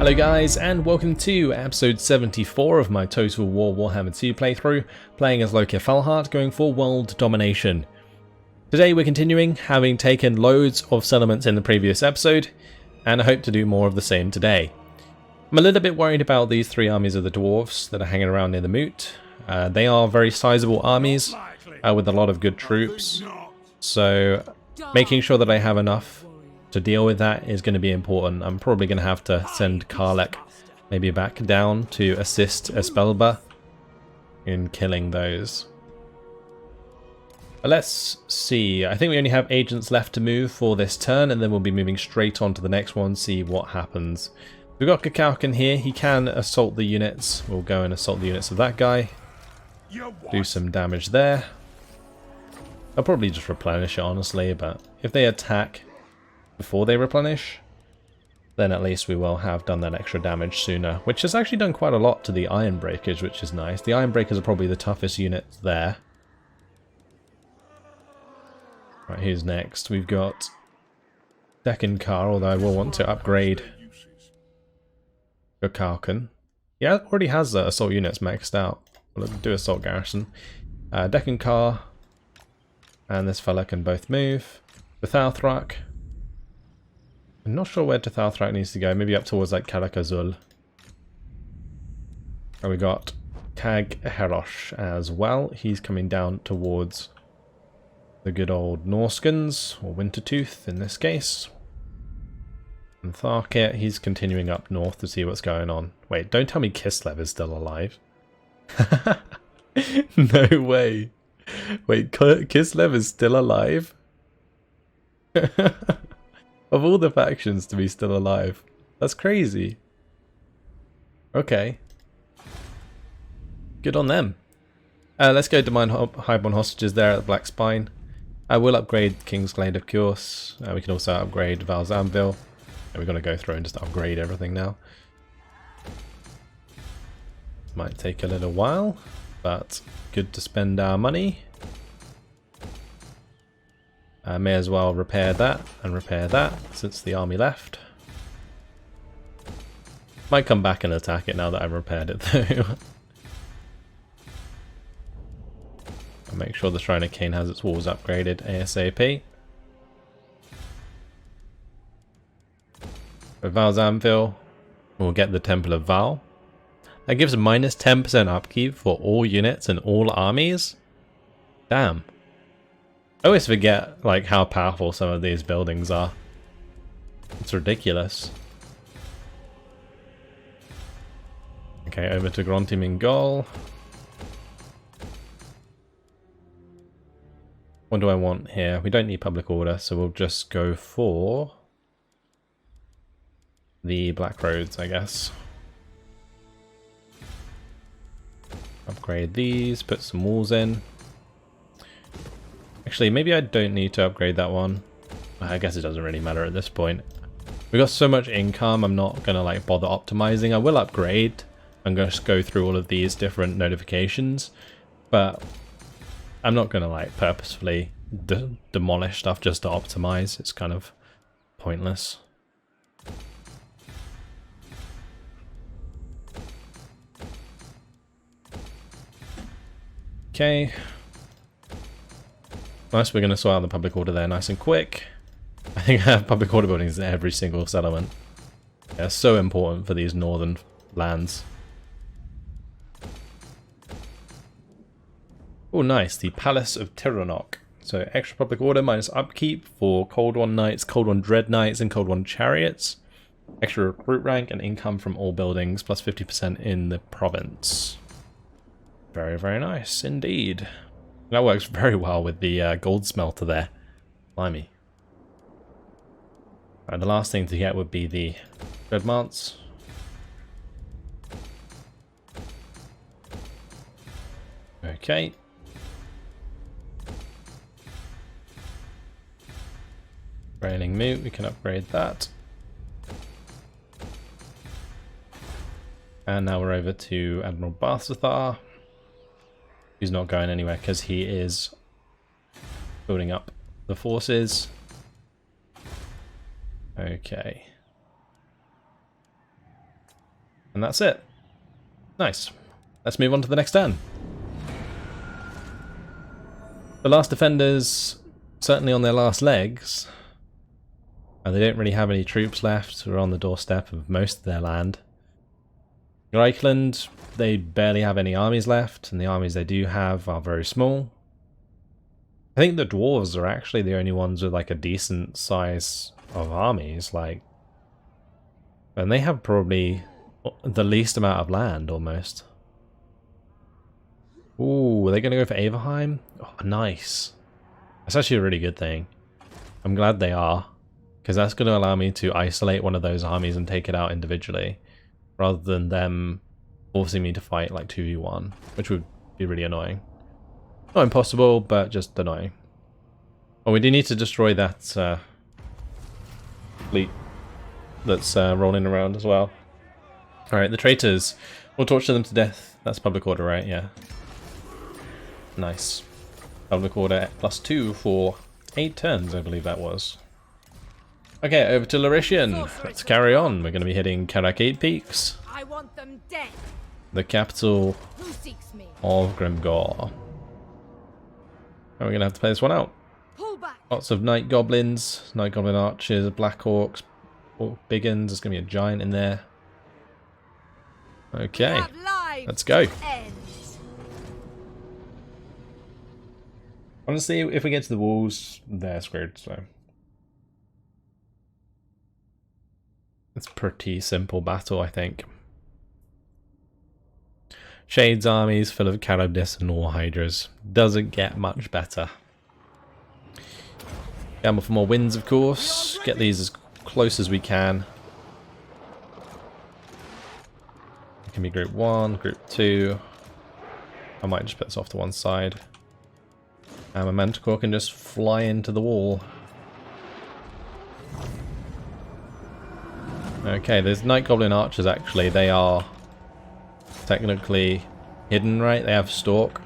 Hello guys, and welcome to episode 74 of my Total War Warhammer 2 playthrough, playing as Lokhir Fellheart, going for world domination. Today we're continuing, having taken loads of settlements in the previous episode, and I hope to do more of the same today. I'm a little bit worried about these three armies of the dwarves that are hanging around near the moot. They are very sizable armies, with a lot of good troops, so making sure that I have enough to deal with that is going to be important. I'm probably going to have to send Karlek maybe back down to assist Espelba in killing those. But let's see, I think we only have agents left to move for this turn, and then we'll be moving straight on to the next one, see what happens. We've got Kakalkin here, he can assault the units. We'll go and assault the units of that guy. Do some damage there. I'll probably just replenish it honestly, but if they attack before they replenish, then at least we will have done that extra damage sooner, which has actually done quite a lot to the Iron Breakers, which is nice. The Iron Breakers are probably the toughest units there. Right, who's next? We've got Dekkan, although I will want to upgrade Kakalkin. Yeah, it already has assault units maxed out. We'll do assault garrison. Dekkan, and this fella can both move. The Thalthrak. I'm not sure where Thalthrak needs to go, maybe up towards like Karakazul. And we got Kag Herosh as well, he's coming down towards the good old Norskans, or Wintertooth in this case. And Tharkir, he's continuing up north to see what's going on. Wait, don't tell me Kislev is still alive. No way. Wait, Kislev is still alive? Of all the factions to be still alive. That's crazy. Okay. Good on them. Let's go to mine Highborn hostages there at the Black Spine. I will upgrade Kingsglade, of course. We can also upgrade Val's Anvil. We're going to go through and just upgrade everything now. Might take a little while, but good to spend our money. May as well repair that and repair that since the army left. Might come back and attack it now that I've repaired it though. I'll make sure the Shrine of Cain has its walls upgraded ASAP. With Val's Anvil, we'll get the Temple of Val. That gives minus 10% upkeep for all units and all armies. Damn. I always forget like how powerful some of these buildings are. It's ridiculous. Okay, over to Gronti Mingol. What do I want here? We don't need public order, so we'll just go for the Black Roads, I guess. Upgrade these, put some walls in. Actually, maybe I don't need to upgrade that one. I guess it doesn't really matter at this point. We've got so much income, I'm not going to like bother optimizing. I will upgrade. I'm going to go through all of these different notifications, but I'm not going to like purposefully demolish stuff just to optimize. It's kind of pointless. Okay. Nice, we're going to sort out the public order there nice and quick. I think I have public order buildings in every single settlement. They're so important for these northern lands. Oh nice, the Palace of Tiranok. So extra public order minus upkeep for Cold One Knights, Cold One Dread Knights and Cold One Chariots. Extra recruit rank and income from all buildings plus 50% in the province. Very, very nice indeed. That works very well with the gold smelter there. Blimey. Right, the last thing to get would be the Dreadmants. Okay. Raining Moot, we can upgrade that. And now we're over to Admiral Barthethar. He's not going anywhere because he is building up the forces. Okay. And that's it. Nice. Let's move on to the next turn. The last defenders, certainly on their last legs, and they don't really have any troops left. We're on the doorstep of most of their land. Reichland, they barely have any armies left, and the armies they do have are very small. I think the dwarves are actually the only ones with like a decent size of armies, like, and they have probably the least amount of land almost. Ooh, are they going to go for Averheim? Oh, nice. That's actually a really good thing. I'm glad they are, because that's going to allow me to isolate one of those armies and take it out individually, rather than them forcing me to fight like 2v1, which would be really annoying. Not impossible, but just annoying. Oh, we do need to destroy that fleet that's rolling around as well. Alright, the traitors. We'll torture them to death. That's public order, right? Yeah. Nice. Public order +2 for 8 turns, I believe that was. Okay, over to Lauritian. Let's carry on. We're going to be hitting Karakate Peaks. I want them dead. The capital Who seeks me? of Grimgor. And we're going to have to play this one out. Pull back. Lots of Night Goblins, Night Goblin Archers, Black Orcs, Orc Biggins. There's going to be a giant in there. Okay, let's go. Honestly, if we get to the walls, they're screwed, so. It's a pretty simple battle, I think. Shade's armies full of Carabdis and War Hydras. Doesn't get much better. Gamble for more wins, of course. Get these as close as we can. It can be group 1, group 2. I might just put this off to one side. And my Manticore can just fly into the wall. Okay, there's Night Goblin Archers actually. They are technically hidden, right? They have Stalk.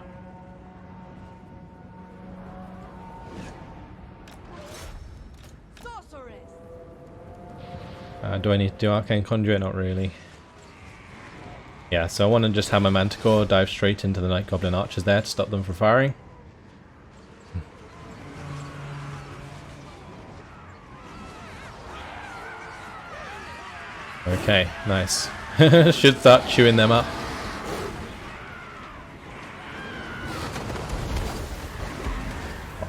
Do I need to do Arcane Conduit? Not really. Yeah, so I want to just have my Manticore dive straight into the Night Goblin Archers there to stop them from firing. Okay, nice. Should start chewing them up.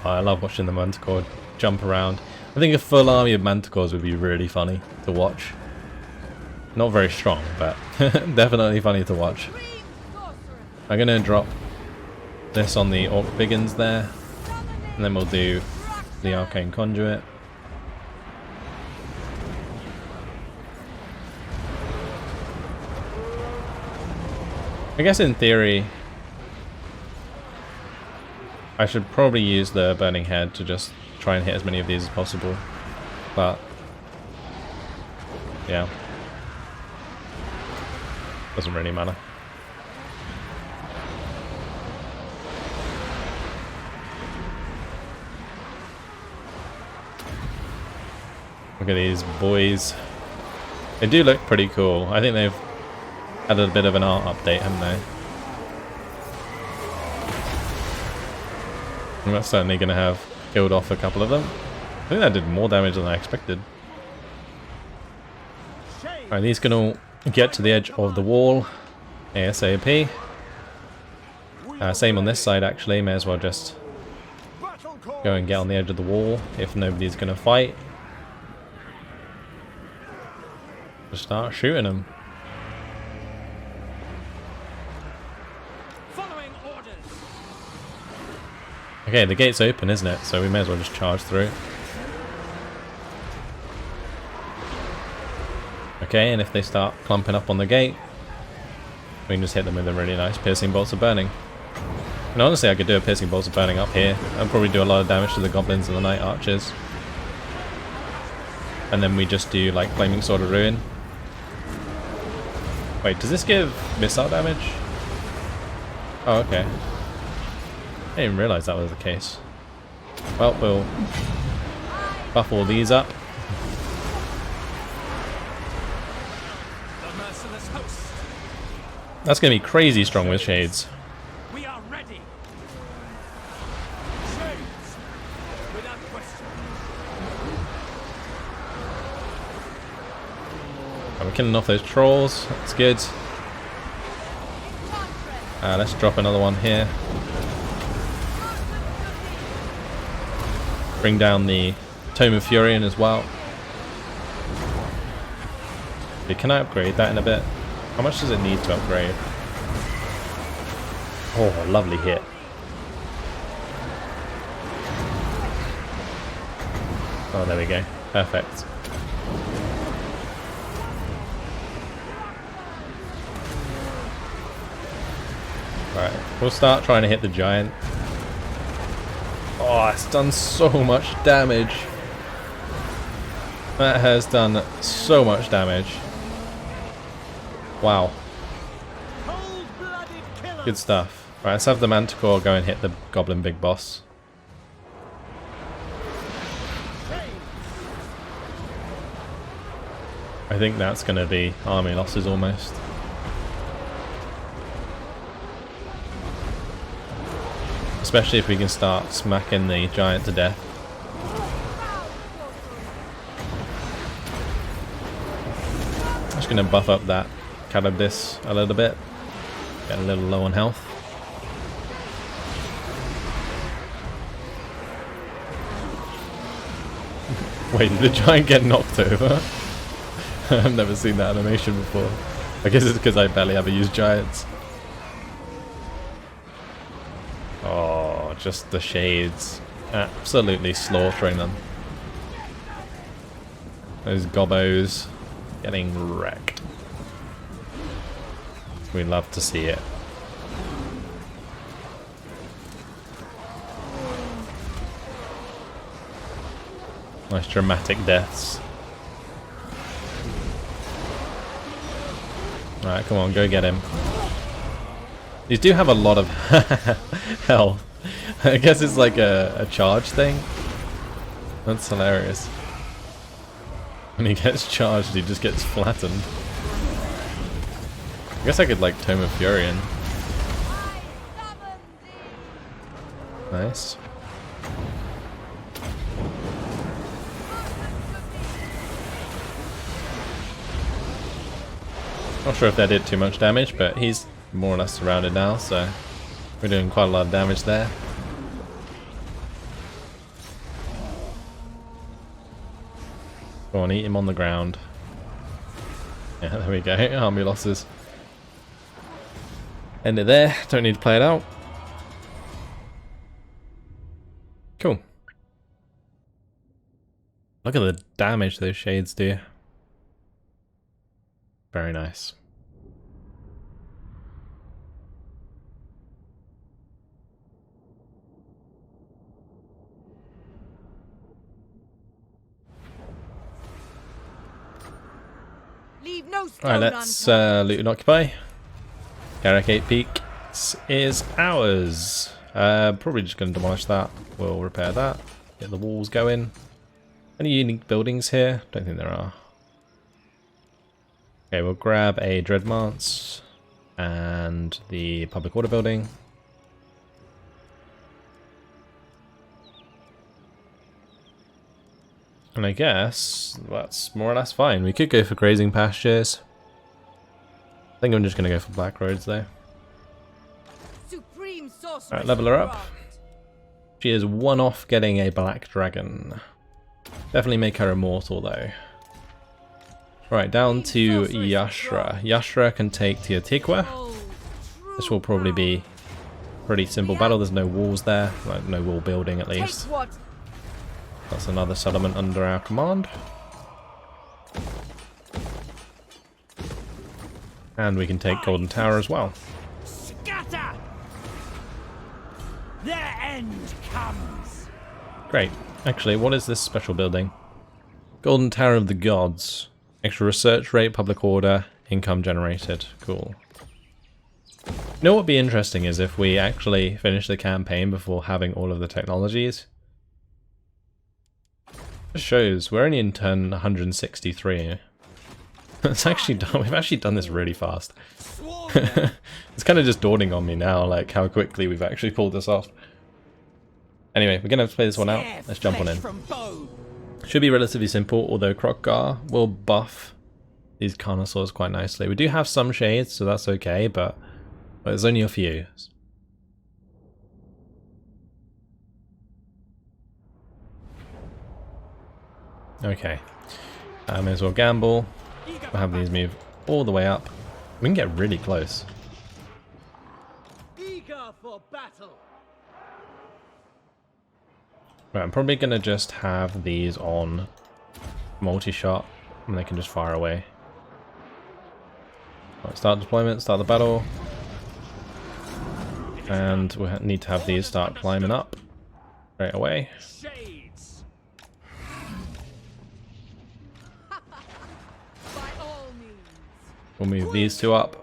Oh, I love watching the Manticore jump around. I think a full army of Manticores would be really funny to watch. Not very strong, but definitely funny to watch. I'm going to drop this on the Orc Biggins there, and then we'll do the Arcane Conduit. I guess in theory, I should probably use the Burning Head to just try and hit as many of these as possible, but yeah, doesn't really matter. Look at these boys. They do look pretty cool. I think they've had a bit of an art update, haven't they? And that's certainly going to have killed off a couple of them. I think that did more damage than I expected. Alright, these can all get to the edge of the wall ASAP. Same on this side actually, may as well just go and get on the edge of the wall if nobody's going to fight. Just start shooting them. Okay, the gate's open, isn't it? So we may as well just charge through. Okay, and if they start clumping up on the gate, we can just hit them with a really nice Piercing Bolts of Burning. And honestly, I could do a Piercing Bolts of Burning up here. I'd probably do a lot of damage to the Goblins and the Night Archers. And then we just do like Flaming Sword of Ruin. Wait, does this give missile damage? Oh, okay. I didn't realise that was the case. Well, we'll buff all these up. The merciless hosts That's going to be crazy strong with shades. We are ready. Shades, without question. We're killing off those trolls. That's good. Let's drop another one here. Bring down the Tome of Furion as well. Okay, can I upgrade that in a bit? How much does it need to upgrade? Oh, lovely hit. Oh, there we go. Perfect. Right, we'll start trying to hit the giant. Oh, it's done so much damage. That has done so much damage. Wow. Good stuff. Right, let's have the Manticore go and hit the Goblin Big Boss. I think that's going to be army losses almost. Especially if we can start smacking the giant to death. I'm just going to buff up that Cannabis a little bit. Get a little low on health. Wait, did the giant get knocked over? I've never seen that animation before. I guess it's because I barely ever use giants. Oh, just the shades. Absolutely slaughtering them. Those gobbos getting wrecked. We love to see it. Nice dramatic deaths. Alright, come on, go get him. These do have a lot of health. I guess it's like a charge thing. That's hilarious. When he gets charged, he just gets flattened. I guess I could like Tome of Furion. Nice. Not sure if that did too much damage, but he's more or less surrounded now, so we're doing quite a lot of damage there. Go on, eat him on the ground. Yeah, there we go. Army losses. End it there. Don't need to play it out. Cool. Look at the damage those shades do. Very nice. Leave no stone Alright, let's unturned. loot and occupy. Caracate Peak is ours. Probably just going to demolish that. We'll repair that. Get the walls going. Any unique buildings here? Don't think there are. Okay, we'll grab a Dreadmance and the Public Order building. And I guess that's more or less fine. We could go for grazing pastures. I think I'm just going to go for black roads though. Supreme sorceress. Alright, level her up. She is one off getting a black dragon. Definitely make her immortal though. Right, down to Yashra. Yashra can take Teotihuacan. This will probably be a pretty simple battle. There's no walls there. Like, no wall building at least. That's another settlement under our command. And we can take Golden Tower as well. Scatter! Their end comes. Great. Actually, what is this special building? Golden Tower of the Gods. Extra research rate, public order, income generated. Cool. You know what would be interesting is if we actually finish the campaign before having all of the technologies. It shows we're only in turn 163. It's actually done. We've actually done this really fast. Swarm them. It's kind of just dawning on me now, like how quickly we've actually pulled this off. Anyway, we're gonna have to play this one out. Tear Let's jump on flesh in. from bone. Should be relatively simple, although Krokgar will buff these Carnosaurs quite nicely. We do have some shades, so that's okay, but there's only a few. Okay, may as well gamble. Eager We'll have for these move all the way up. We can get really close. Eager for battle. Right, I'm probably going to just have these on multi-shot, and they can just fire away. Right, start deployment, start the battle. And we need to have these start climbing up straight away. By Shades. all means. We'll move these two up.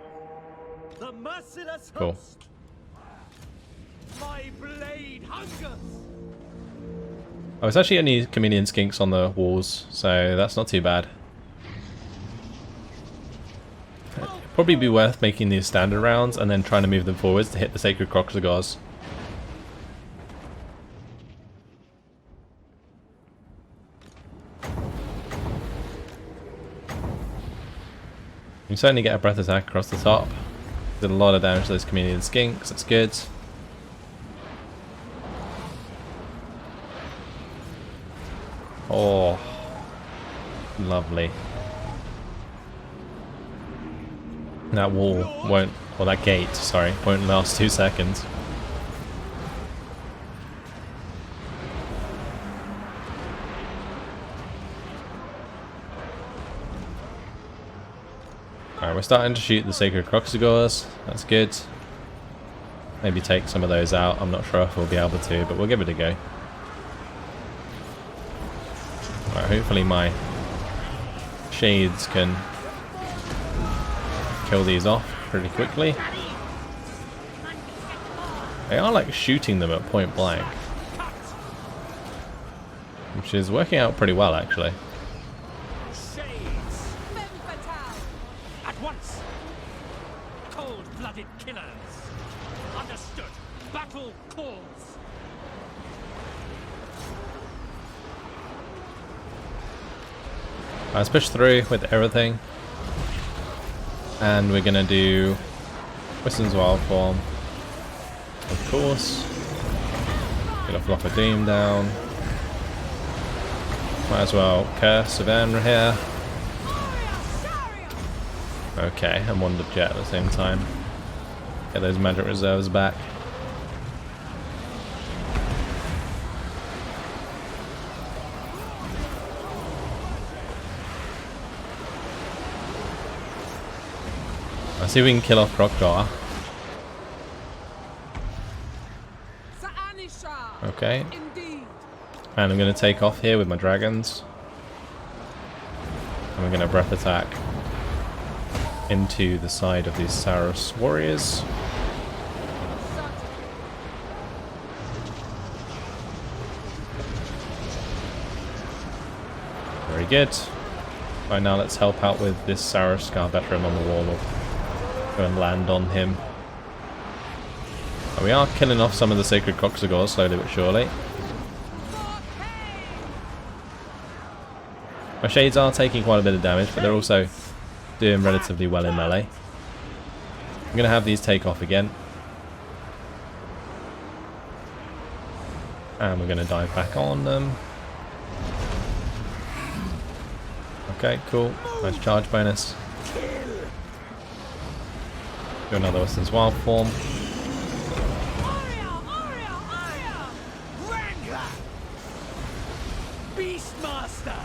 The merciless Cool. host. My blade hungers. Oh, it's actually only chameleon skinks on the walls, so that's not too bad. Probably be worth making these standard rounds and then trying to move them forwards to hit the sacred Kroxigors. You can certainly get a breath attack across the top. Did a lot of damage to those chameleon skinks, that's good. Oh, lovely. That wall won't, or that gate, sorry, won't last 2 seconds. Alright, we're starting to shoot the Sacred Kroxigors, that's good. Maybe take some of those out, I'm not sure if we'll be able to, but we'll give it a go. Alright, hopefully my shades can kill these off pretty quickly. They are like shooting them at point blank, which is working out pretty well actually. Shades. Femme fatale. At once. Cold-blooded killers. Understood. Battle calls. Let's push through with everything. And we're gonna do Wiston's Wild Form, of course. Get a Flock of Doom down. Might as well Curse of Enra here. Okay, and Wand of Jet at the same time. Get those magic reserves back. Let's see if we can kill off Krokgar. Sa'anisha. Okay, Indeed. and I'm going to take off here with my dragons. And we're going to breath attack into the side of these Saros warriors. Very good. Right, now let's help out with this Saros Scar veteran on the wall. We'll go and land on him. And we are killing off some of the Sacred Kroxigors slowly but surely. My shades are taking quite a bit of damage, but they're also doing relatively well in melee. I'm going to have these take off again. And we're going to dive back on them. Okay, cool. Nice charge bonus. Do another Wiston's Wild Form. Wrangler. Beastmaster.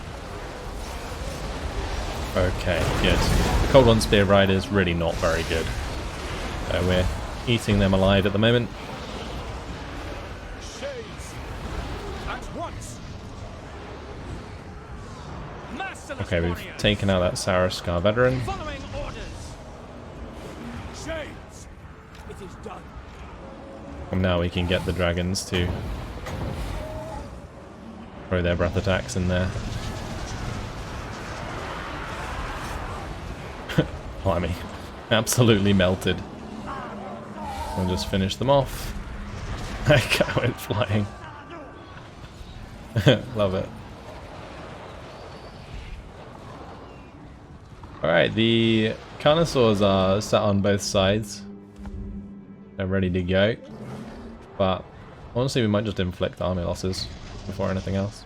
Okay, good. The Cold One Spear Rider is really not very good. So we're eating them alive at the moment. Shades. At once. Merciless Okay, we've warriors. taken out that Saros Scar veteran. Following orders. Shades. It is done. And now we can get the dragons to throw their breath attacks in there. Blimey. Absolutely melted. I'll just finish them off. That guy went flying. Love it. Alright, the Carnosaurs are sat on both sides. They're ready to go. But honestly, we might just inflict army losses before anything else.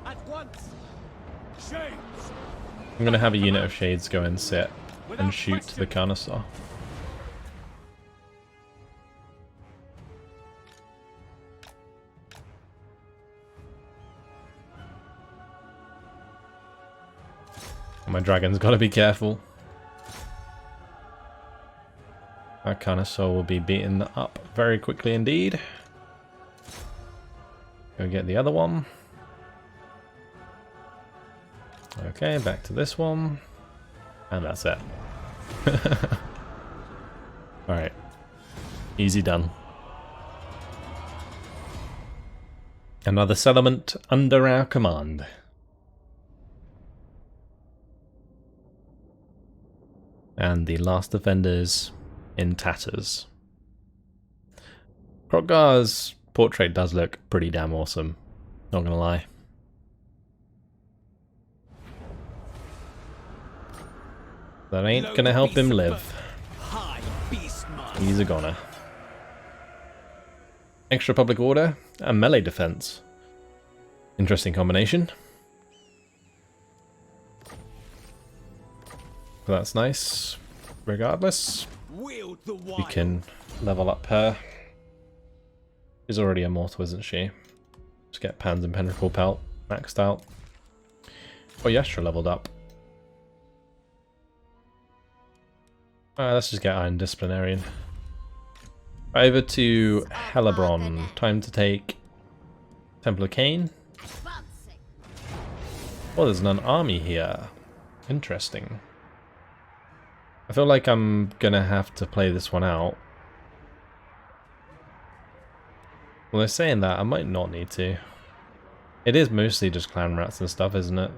At once. Shades. I'm gonna have a unit of Shades go and sit and shoot the Carnosaur. My dragon's got to be careful. Our Carnosaur will be beaten up very quickly indeed. Go get the other one. Okay, back to this one. And that's it. Alright. Easy done. Another settlement under our command. And the last defenders in tatters. Krokgar's portrait does look pretty damn awesome, not gonna lie. That ain't gonna help him live. He's a goner. Extra public order and melee defense. Interesting combination. But that's nice. Regardless, we can level up her. She's already immortal, isn't she? Just get Pan's Impenetrable Pelt maxed out. Oh, Yastra leveled up. Alright, let's just get Iron Disciplinarian. Over to Helebron. Time to take Templar Cain. Oh, there's an army here. Interesting. I feel like I'm gonna have to play this one out. Well, they're saying that, I might not need to. It is mostly just clan rats and stuff, isn't it?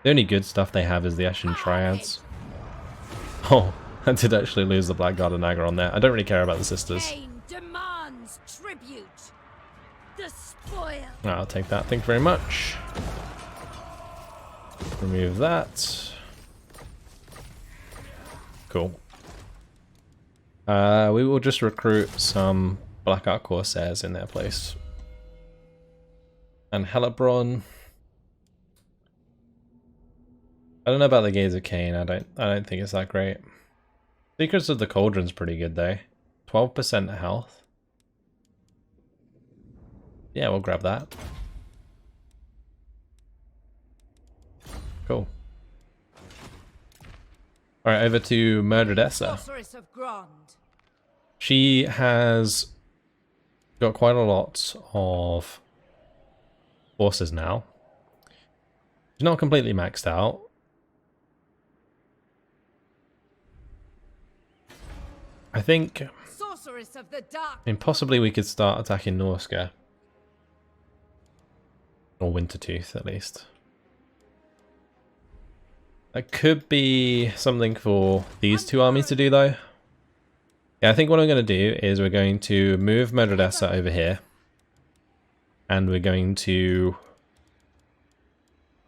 The only good stuff they have is the Ashen Triads. Oh, I did actually lose the Blackguard and Naga on there. I don't really care about the sisters. Demands tribute. The spoil. I'll take that, thank you very much. Remove that. Cool. We will just recruit some Black Ark Corsairs in their place. And Helebron. I don't know about the Gaze of Cain. I don't think it's that great. Secrets of the Cauldron's pretty good though. 12% health. Yeah, we'll grab that. Cool. Alright, over to Murdredessa. She has got quite a lot of forces now. She's not completely maxed out. I think, possibly we could start attacking Norska. Or Wintertooth, at least. That could be something for these two armies to do, though. Yeah, I think what I'm going to do is we're going to move Murdredessa over here. And we're going to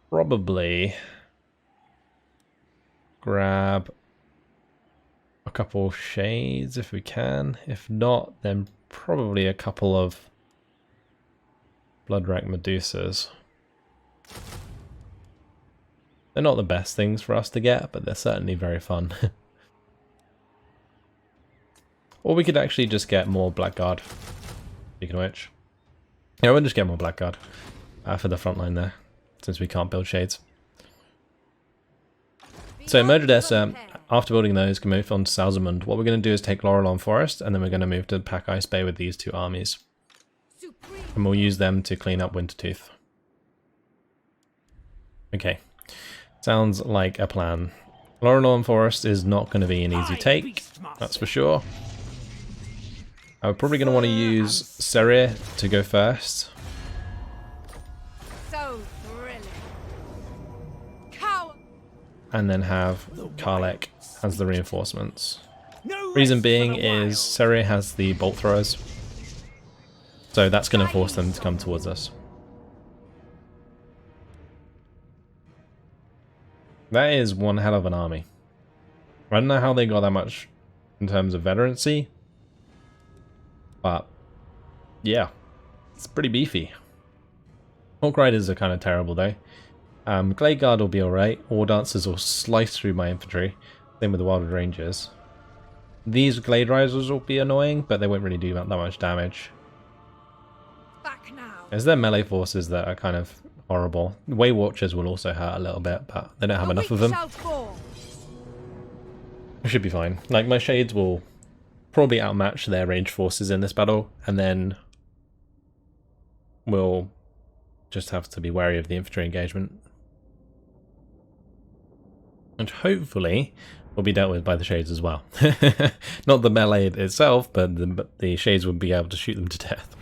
probably grab a couple Shades if we can. If not, then probably a couple of Bloodrack Medusas. They're not the best things for us to get, but they're certainly very fun. Or we could actually just get more Blackguard. Speaking of which. Yeah, we'll just get more Blackguard for the front line there, since we can't build Shades. So Murdredessa, after building those, can move on to Salzamund. What we're going to do is take Laurelon Forest, and then we're going to move to Pack Ice Bay with these two armies. And we'll use them to clean up Wintertooth. Okay. Sounds like a plan. Laurelon Forest is not going to be an easy take, that's for sure. I'm probably going to want to use Serir to go first. So thrilling. Cow. and then have Karlek as the reinforcements. No Reason rest being for the wild. is Seria has the bolt throwers, so that's going to force them to come towards us. That is one hell of an army. I don't know how they got that much in terms of veterancy, but yeah, it's pretty beefy. Hawk Riders are kind of terrible though. Glade Guard will be alright. War Dancers will slice through my infantry. Same with the Wild Rangers. These Glade Riders will be annoying, but they won't really do that much damage. Back now. It's their melee forces that are kind of horrible. Way Watchers will also hurt a little bit, but they don't have The enough of weak them. shall fall. It should be fine. Like, my Shades will probably outmatch their range forces in this battle, and then we'll just have to be wary of the infantry engagement. And hopefully will be dealt with by the Shades as well. Not the melee itself, but the Shades will be able to shoot them to death.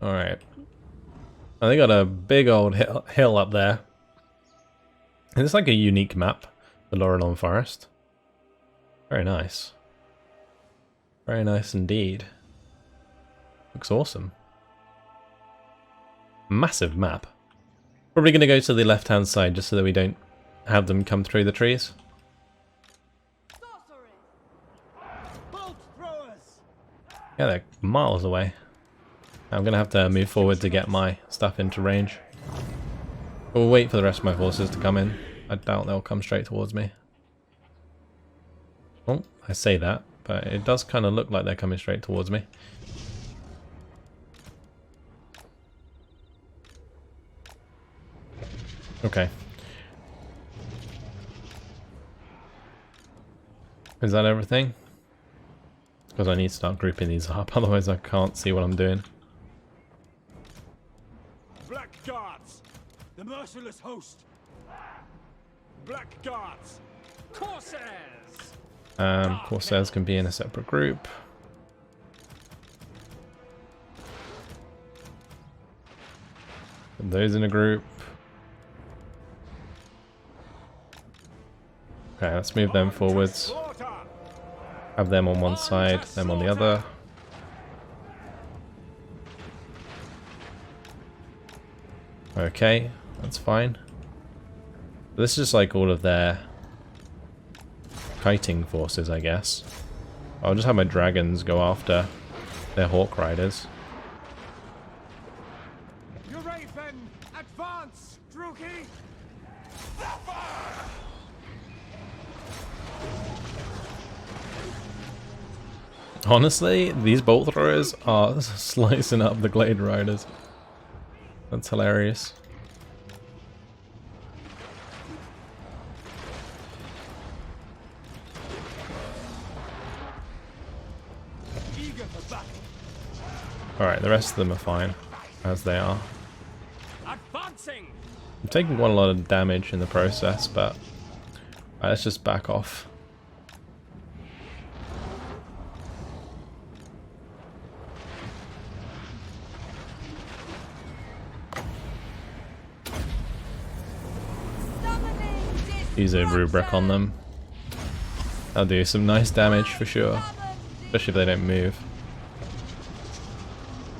Alright. And they got a big old hill up there. And it's like a unique map, the Laurelon Forest. Very nice. Very nice indeed. Looks awesome. Massive map. Probably going to go to the left-hand side just so that we don't have them come through the trees. Bolt throwers. Yeah, they're miles away. I'm going to have to move forward to get my stuff into range. We'll wait for the rest of my forces to come in. I doubt they'll come straight towards me. Well, I say that, but it does kind of look like they're coming straight towards me. Okay. Is that everything? Because I need to start grouping these up, otherwise I can't see what I'm doing. Black Guards. The merciless host. Black Guards. Corsairs. Corsairs can be in a separate group. Put those in a group. Okay, let's move them forwards. Slaughter. Have them on one side, them on the other. Okay, that's fine. This is just like all of their kiting forces, I guess. I'll just have my dragons go after their Hawk Riders. You Raven, advance, Druki. Honestly, these bolt throwers are slicing up the Glade Riders. That's hilarious. Eager for battle. Alright, the rest of them are fine, as they are. Advancing. I'm taking quite a lot of damage in the process, but let's just back off. Use a rubric on them. That'll do some nice damage for sure, especially if they don't move.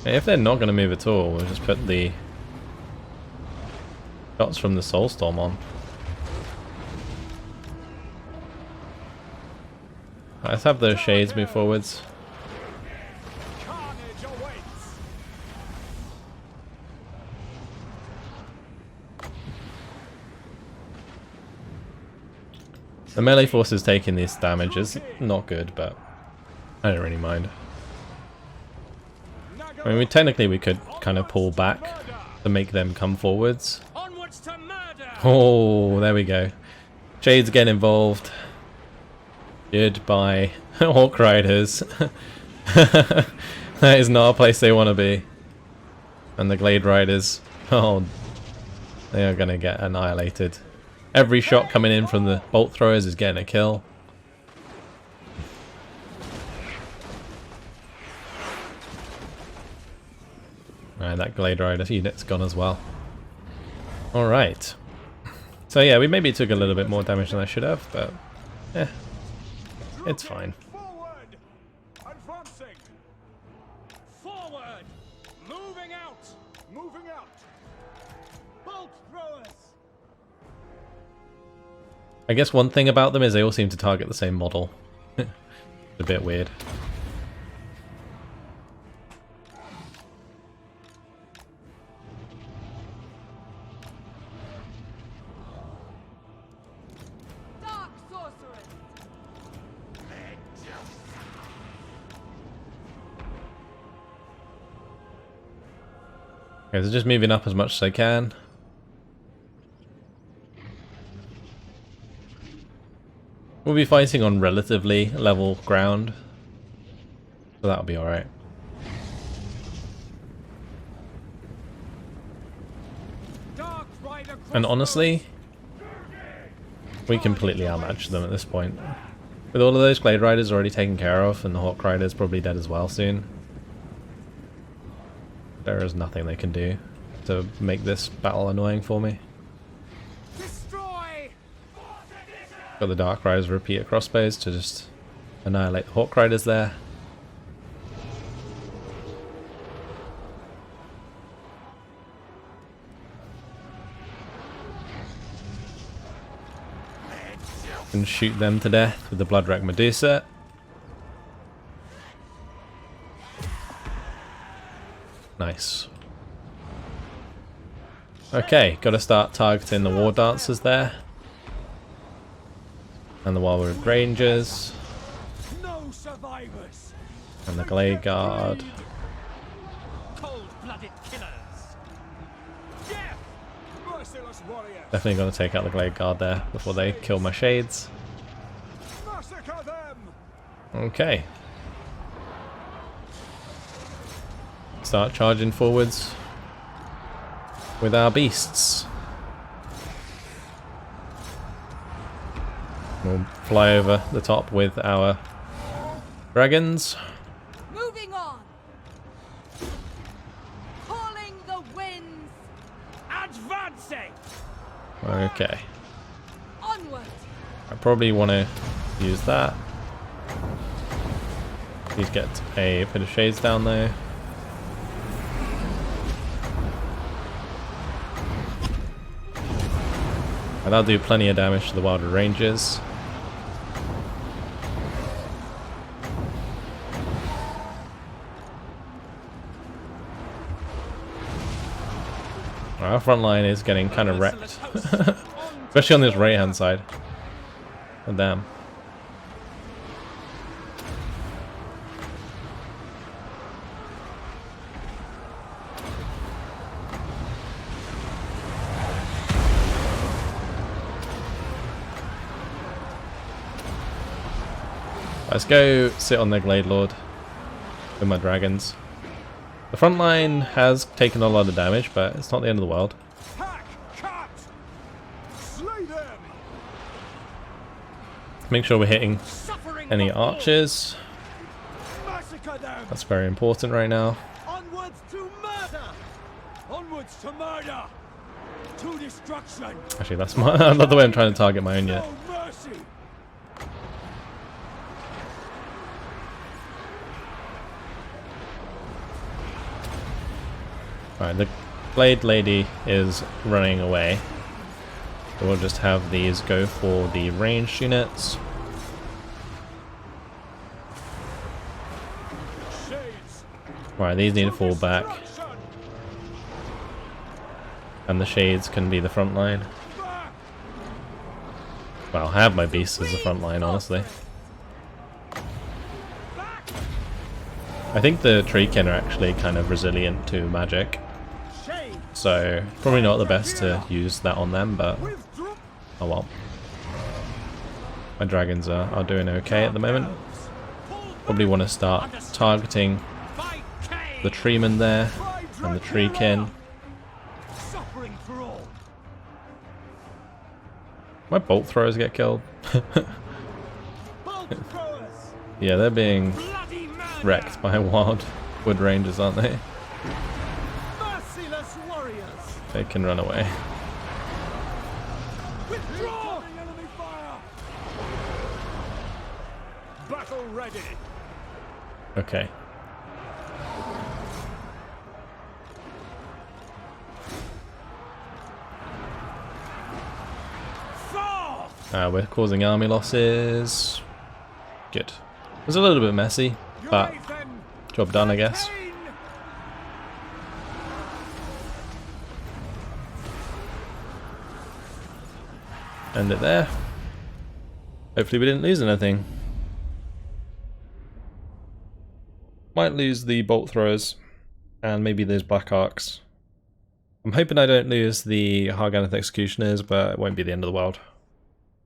And if they're not going to move at all, we'll just put the shots from the Soulstorm on. Let's have those Shades move forwards. Carnage awaits. The melee forces taking this damage is not good, but I don't really mind. I mean, technically we could kind of pull back to make them come forwards. Onwards to murder. Oh, there we go. Shades get involved. Goodbye, Hawk Riders. That is not a place they want to be. And the Glade Riders, oh, they are going to get annihilated. Every shot coming in from the bolt throwers is getting a kill. Alright, that Glade Rider unit's gone as well. Alright. So yeah, we maybe took a little bit more damage than I should have, but yeah, it's fine. Forward! Advancing! Forward! Moving out! Moving out! Bolt throwers! I guess one thing about them is they all seem to target the same model. It's a bit weird. Dark sorceress. Okay, so just moving up as much as I can. We'll be fighting on relatively level ground, so that'll be alright. Dark Rider And honestly, we completely outmatched them at this point. With all of those Glade Riders already taken care of, and the Hawk Rider's probably dead as well soon, there is nothing they can do to make this battle annoying for me. Destroy! Got the Dark Riders repeater crossbows to just annihilate the Hawk Riders there. And shoot them to death with the Bloodwreck Medusa. Nice. Okay, gotta start targeting the War Dancers there. And the Wildwood Rangers. No survivors! And the Glade Guard. Cold-blooded killers! Death! Merciless warriors! Definitely gonna take out the Glade Guard there before they kill my Shades. Massacre them! Okay. Start charging forwards with our beasts. We'll fly over the top with our dragons. Moving on. Calling the winds. Advancing! Okay. Onward. I probably want to use that. Please get a bit of Shades down there. And that'll do plenty of damage to the Wildwood Rangers. Our front line is getting kind of wrecked. Especially on this right hand side. Oh damn. Let's go sit on the Glade Lord with my dragons. The front line has taken a lot of damage, but it's not the end of the world. Hack! Cut! Slay them! Make sure we're hitting Suffering any before. archers. Massacre them! That's very important right now. Onwards to murder! Onwards to murder! To destruction! Actually, that's my not the way I'm trying to target my own yet. No mercy! Alright, the Blade Lady is running away. So we'll just have these go for the ranged units. Shades! Right, these need to fall back. Destruction! And the Shades can be the front line. Back! Well, I'll have my beasts as the front line, honestly. Back! I think the Treekin are actually kind of resilient to magic. Shades! So, probably not the best to use that on them, but Withdraw! oh well. My dragons are doing okay at the moment. Probably want to start targeting Fight Cain! the Treeman there and the Treekin. Suffering for all! My bolt throwers get killed. Bolt throwers! Yeah, they're being Bloody murder! wrecked by wild wood rangers, aren't they? Merciless warriors! They can run away. Withdraw! Enemy fire! Battle ready! Okay. Fall! We're causing army losses. Good. It was a little bit messy, but job done, I guess. End it there. Hopefully we didn't lose anything. Might lose the bolt throwers and maybe those black arcs. I'm hoping I don't lose the Harganeth executioners, but it won't be the end of the world.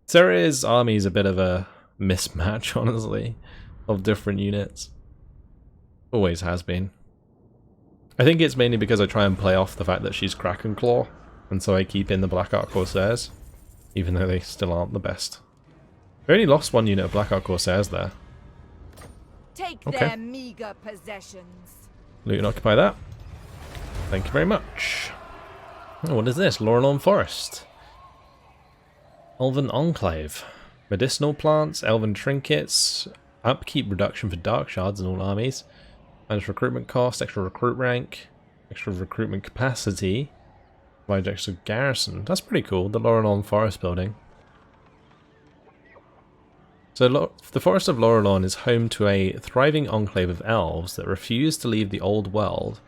Seria's army is a bit of a mismatch, honestly, of different units. Always has been. I think it's mainly because I try and play off the fact that she's Kraken Claw, and so I keep in the Black Ark Corsairs, even though they still aren't the best. We only lost one unit of Black Ark Corsairs there. Take Okay. their meager possessions. Loot and occupy that. Thank you very much. Oh, what is this? Lorelorn Forest. Elven Enclave. Medicinal plants, elven trinkets, upkeep reduction for dark shards in all armies, manage recruitment cost, extra recruit rank, extra recruitment capacity, provides extra garrison. That's pretty cool, the Lorelorn Forest building. So the Forest of Lorelorn is home to a thriving enclave of elves that refuse to leave the old world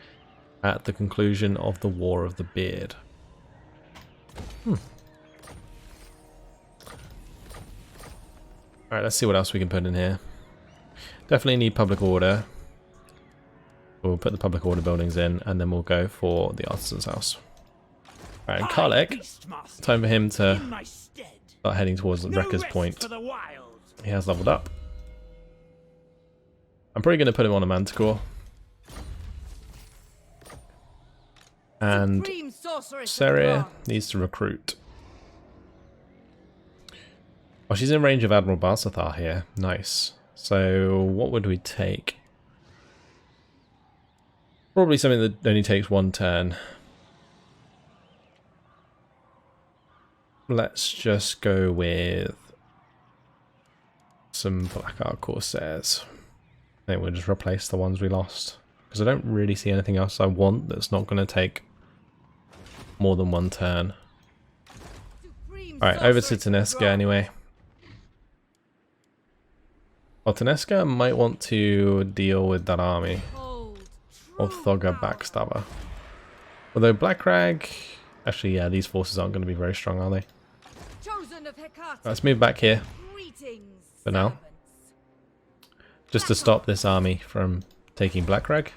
at the conclusion of the War of the Beard. Alright, let's see what else we can put in here. Definitely need public order. We'll put the public order buildings in, and then we'll go for the artisan's house. Alright, and Karlek, time for him to start heading towards Wrecker's Point. He has leveled up. I'm probably going to put him on a Manticore. And Seria needs to recruit. Oh, she's in range of Admiral Balsathar here. Nice. So what would we take? Probably something that only takes one turn. Let's just go with some Black Ark Corsairs. I think we'll just replace the ones we lost, because I don't really see anything else I want that's not going to take more than one turn. Alright, over to Taneska anyway. Well, Taneska might want to deal with that army of Thogga Backstabber. Although Black Rag... Actually, yeah, these forces aren't going to be very strong, are they? Let's move back here for now. Just to stop this army from taking Black Rag.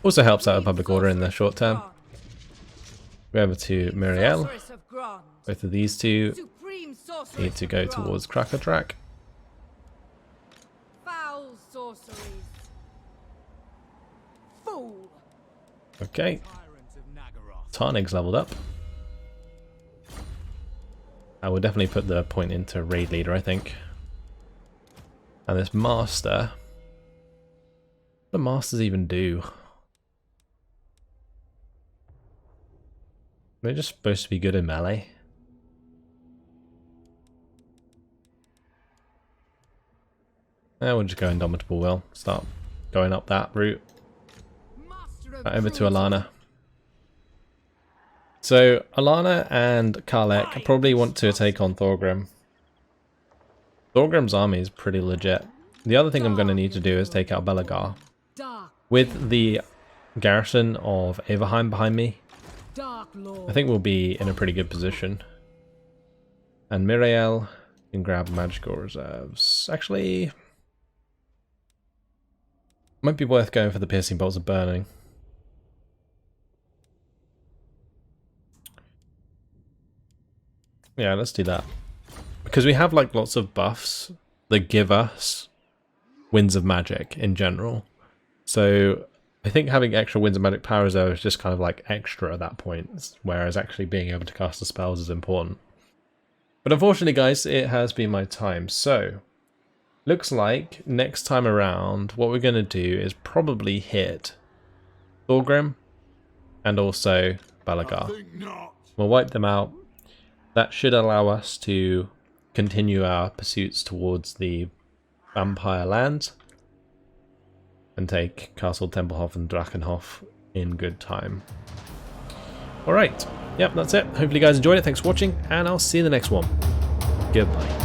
Also helps out a public order in the short term. Go over to Miriel. Both of these two need to go towards Cracker Track. Foul sorceries. Fool. Okay. Tarnig's leveled up. I will definitely put the point into Raid Leader, I think. And this Master... What do Masters even do? They're just supposed to be good in melee. We'll just go Indomitable Will. Start going up that route. Over to Alana. So, Alana and Karlek probably want to take on Thorgrim. Thorgrim's army is pretty legit. The other thing I'm going to need to do is take out Belagar. With the garrison of Averheim behind me, I think we'll be in a pretty good position. And Miriel can grab magical reserves. Actually, might be worth going for the piercing bolts of burning. Yeah, let's do that. Because we have like lots of buffs that give us winds of magic in general. So I think having extra winds of magic power reserve is just kind of like extra at that point, whereas actually being able to cast the spells is important. But unfortunately, guys, it has been my time. So looks like next time around, what we're going to do is probably hit Thorgrim and also Belagar. We'll wipe them out. That should allow us to continue our pursuits towards the Vampire lands and take Castle Tempelhof and Drachenhof in good time. Alright, yep, that's it. Hopefully you guys enjoyed it. Thanks for watching, and I'll see you in the next one. Goodbye.